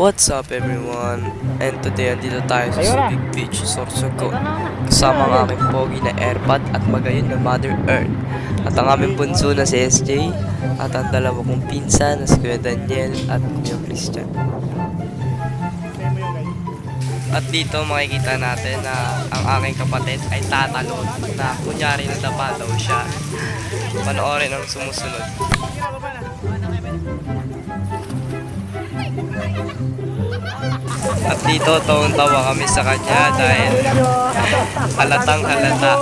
What's up everyone? And today andito tayo sa Subic Beach, Sorsogon. Kasama ang aking pogi na airpod at magayon na Mother Earth. At ang aming bunso na si SJ. At ang dalawa kong pinsan na si Kuya Daniel at Kuya Christian. At dito makikita natin na ang aking kapatid ay tatalon na kunyari nadapa daw siya. Panoorin ang sumusunod. At dito tawang-tawa kami sa kanya dahil halatang halata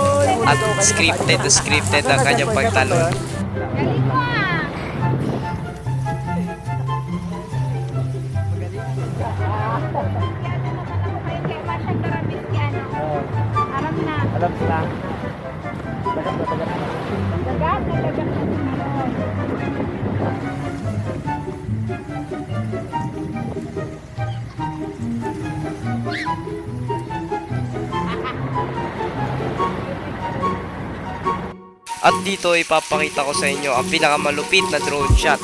at scripted ang kanyang pagtalon. Alam na. Dagat. At dito ipapakita ko sa inyo ang pinakamalupit na drone shot.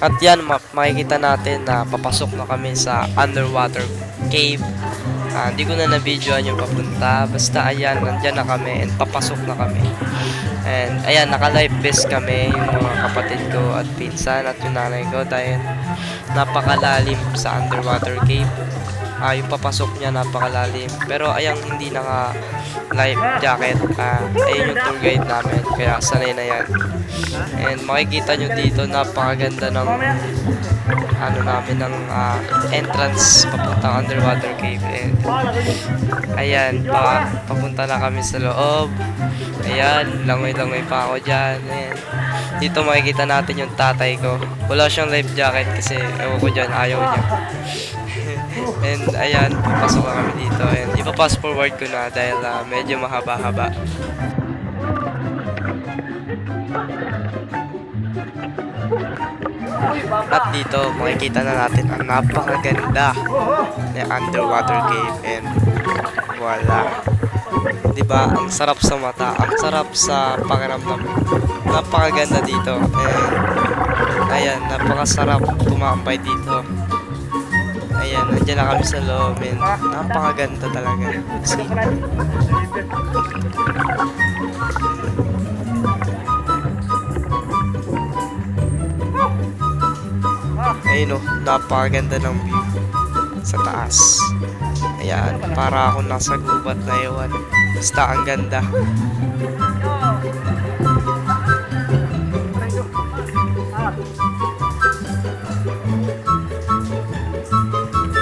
At yan, makikita natin na papasok na kami sa underwater cave. Hindi ko na na-videoan yung papunta. Basta ayan, nandyan na kami and papasok na kami. And ayan, naka-live vest kami, yung mga kapatid ko at pinsan at yung nanay ko dahil napakalalim sa underwater cave. Yung papasok niya napakalalim. Pero ayang hindi naka life jacket, ayun yung tour guide namin, kaya sanay na yan. And makikita nyo dito napakaganda ng namin ng entrance papuntang underwater cave. And ayan, papunta na kami sa loob. Ayan, langoy-langoy pa ako dyan. And dito makikita natin yung tatay ko. Wala siyang life jacket kasi ewan ko dyan, ayaw niya. And ayan, papasok na kami dito. And ipapass forward ko na dahil medyo mahaba-haba. At dito, makikita na natin ang napakaganda na underwater cave. And voila. Diba? Ang sarap sa mata. Ang sarap sa pakiramdam. Napakaganda dito. And ayan, napakasarap tumambay dito. Ayan, nandiyan na kami sa loob. And napakaganda talaga. See? Ayun o, napakaganda ng view sa taas. Ayan, para ako nasa gubat na iwan. Basta ang ganda.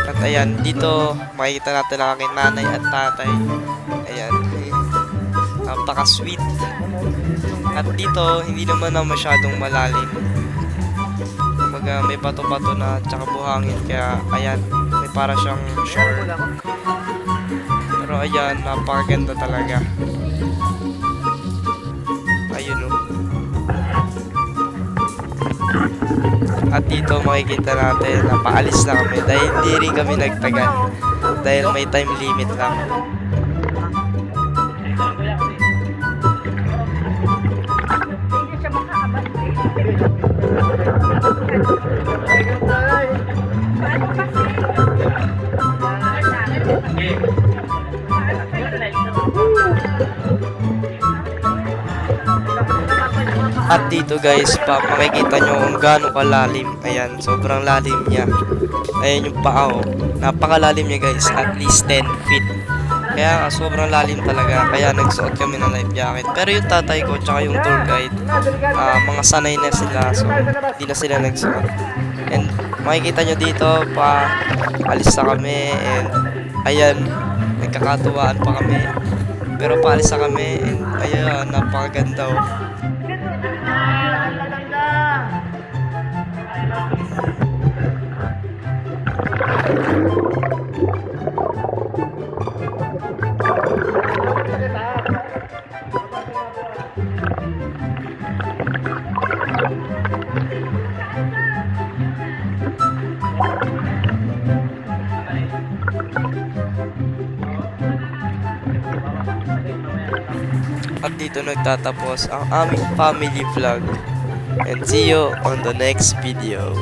At ayan, dito makikita natin ang aking nanay at tatay. Ayan, napaka-sweet. At dito, hindi naman na masyadong malalim. Kumbaga, may bato-bato na tsaka buhangin. Kaya, ayan, may para siyang shore. Pero ayan, napakaganda talaga. Ayun o. At dito makikita natin na paalis na kami dahil hindi rin kami nagtagal. Dahil may time limit lang. Hindi siya makaabot. At dito guys, makikita nyo kung gaano kalalim. Ayan, sobrang lalim niya. Ayan yung paa oh. Napakalalim niya guys, at least 10 feet. Kaya sobrang lalim talaga. Kaya nagsuot kami ng life jacket. Pero yung tatay ko tsaka yung tour guide, mga sanay na sila. So, hindi na sila nagsuot. And makikita nyo dito, alis na kami. And ayan, nagkakatuwaan pa kami. Pero paalis na kami. And ayan, napakaganda oh. At dito nagtatapos ang aming family vlog. And see you on the next video.